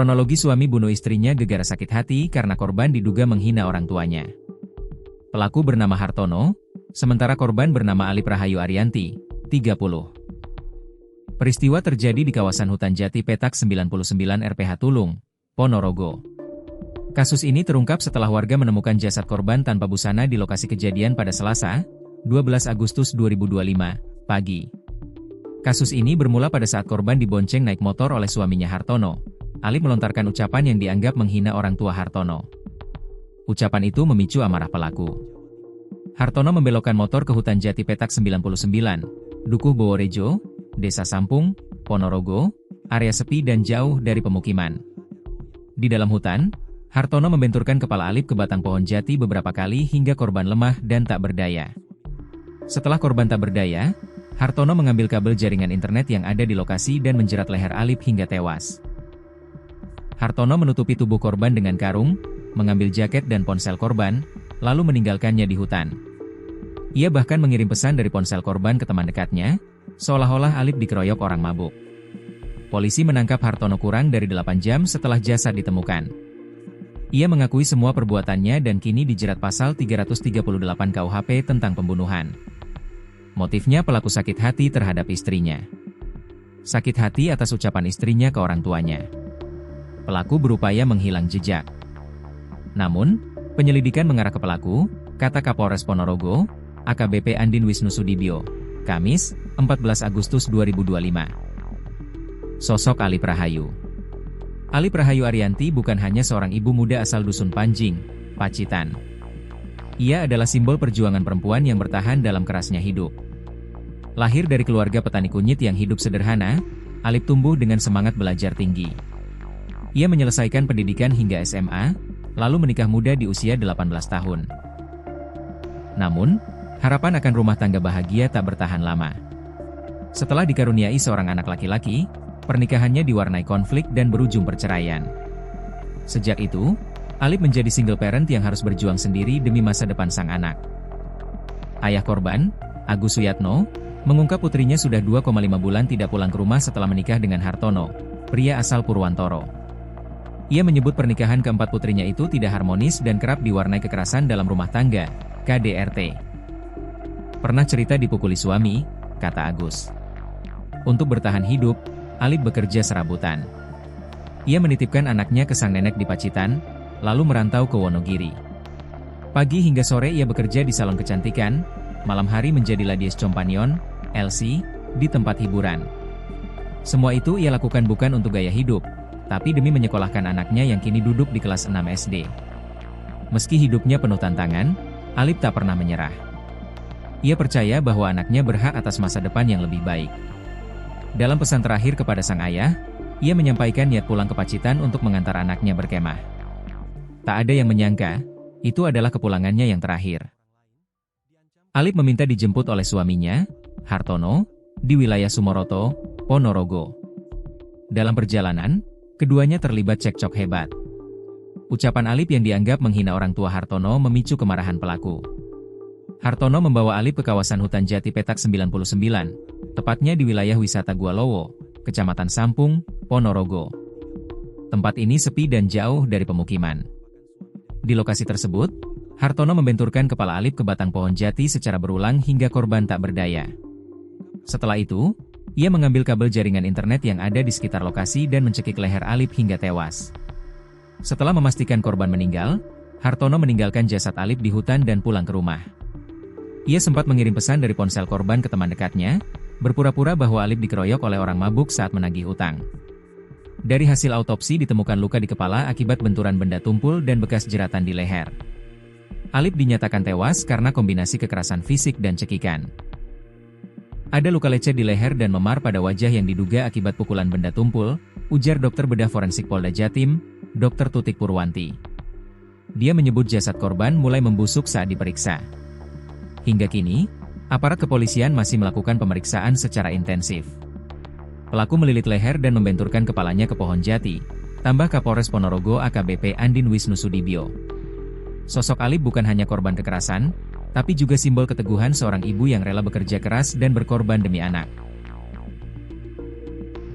Kronologi suami bunuh istrinya gegara sakit hati karena korban diduga menghina orang tuanya. Pelaku bernama Hartono, sementara korban bernama Alip Rahayu Arianti, 30. Peristiwa terjadi di kawasan Hutan Jati Petak 99 RPH Tulung, Ponorogo. Kasus ini terungkap setelah warga menemukan jasad korban tanpa busana di lokasi kejadian pada Selasa, 12 Agustus 2025, pagi. Kasus ini bermula pada saat korban dibonceng naik motor oleh suaminya Hartono. Alip melontarkan ucapan yang dianggap menghina orang tua Hartono. Ucapan itu memicu amarah pelaku. Hartono membelokkan motor ke Hutan Jati Petak 99, Dukuh Boworejo, Desa Sampung, Ponorogo, area sepi dan jauh dari pemukiman. Di dalam hutan, Hartono membenturkan kepala Alip ke batang pohon jati beberapa kali hingga korban lemah dan tak berdaya. Setelah korban tak berdaya, Hartono mengambil kabel jaringan internet yang ada di lokasi dan menjerat leher Alip hingga tewas. Hartono menutupi tubuh korban dengan karung, mengambil jaket dan ponsel korban, lalu meninggalkannya di hutan. Ia bahkan mengirim pesan dari ponsel korban ke teman dekatnya, seolah-olah Alip dikeroyok orang mabuk. Polisi menangkap Hartono kurang dari 8 jam setelah jasad ditemukan. Ia mengakui semua perbuatannya dan kini dijerat pasal 338 KUHP tentang pembunuhan. Motifnya pelaku sakit hati terhadap istrinya. Sakit hati atas ucapan istrinya ke orang tuanya. Pelaku berupaya menghilang jejak. Namun, penyelidikan mengarah ke pelaku, kata Kapolres Ponorogo, AKBP Andin Wisnu Sudibyo, Kamis, 14 Agustus 2025. Sosok Alip Rahayu. Alip Rahayu Arianti bukan hanya seorang ibu muda asal Dusun Panjing, Pacitan. Ia adalah simbol perjuangan perempuan yang bertahan dalam kerasnya hidup. Lahir dari keluarga petani kunyit yang hidup sederhana, Alip tumbuh dengan semangat belajar tinggi. Ia menyelesaikan pendidikan hingga SMA, lalu menikah muda di usia 18 tahun. Namun, harapan akan rumah tangga bahagia tak bertahan lama. Setelah dikaruniai seorang anak laki-laki, pernikahannya diwarnai konflik dan berujung perceraian. Sejak itu, Alip menjadi single parent yang harus berjuang sendiri demi masa depan sang anak. Ayah korban, Agus Suyatno, mengungkap putrinya sudah 2,5 bulan tidak pulang ke rumah setelah menikah dengan Hartono, pria asal Purwantoro. Ia menyebut pernikahan keempat putrinya itu tidak harmonis dan kerap diwarnai kekerasan dalam rumah tangga, KDRT. Pernah cerita dipukuli suami, kata Agus. Untuk bertahan hidup, Alip bekerja serabutan. Ia menitipkan anaknya ke sang nenek di Pacitan, lalu merantau ke Wonogiri. Pagi hingga sore ia bekerja di salon kecantikan, malam hari menjadi ladies companion, LC, di tempat hiburan. Semua itu ia lakukan bukan untuk gaya hidup, tapi demi menyekolahkan anaknya yang kini duduk di kelas 6 SD. Meski hidupnya penuh tantangan, Alip tak pernah menyerah. Ia percaya bahwa anaknya berhak atas masa depan yang lebih baik. Dalam pesan terakhir kepada sang ayah, ia menyampaikan niat pulang ke Pacitan untuk mengantar anaknya berkemah. Tak ada yang menyangka, itu adalah kepulangannya yang terakhir. Alip meminta dijemput oleh suaminya, Hartono, di wilayah Sumoroto, Ponorogo. Dalam perjalanan, keduanya terlibat cekcok hebat. Ucapan Alip yang dianggap menghina orang tua Hartono memicu kemarahan pelaku. Hartono membawa Alip ke kawasan Hutan Jati Petak 99, tepatnya di wilayah wisata Gualowo, Kecamatan Sampung, Ponorogo. Tempat ini sepi dan jauh dari pemukiman. Di lokasi tersebut, Hartono membenturkan kepala Alip ke batang pohon jati secara berulang hingga korban tak berdaya. Setelah itu, ia mengambil kabel jaringan internet yang ada di sekitar lokasi dan mencekik leher Alip hingga tewas. Setelah memastikan korban meninggal, Hartono meninggalkan jasad Alip di hutan dan pulang ke rumah. Ia sempat mengirim pesan dari ponsel korban ke teman dekatnya, berpura-pura bahwa Alip dikeroyok oleh orang mabuk saat menagih hutang. Dari hasil autopsi ditemukan luka di kepala akibat benturan benda tumpul dan bekas jeratan di leher. Alip dinyatakan tewas karena kombinasi kekerasan fisik dan cekikan. Ada luka lecet di leher dan memar pada wajah yang diduga akibat pukulan benda tumpul, ujar dokter bedah forensik Polda Jatim, Dr. Tutik Purwanti. Dia menyebut jasad korban mulai membusuk saat diperiksa. Hingga kini, aparat kepolisian masih melakukan pemeriksaan secara intensif. Pelaku melilit leher dan membenturkan kepalanya ke pohon jati, tambah Kapolres Ponorogo AKBP Andin Wisnu Sudibyo. Sosok Alip bukan hanya korban kekerasan, tapi juga simbol keteguhan seorang ibu yang rela bekerja keras dan berkorban demi anak.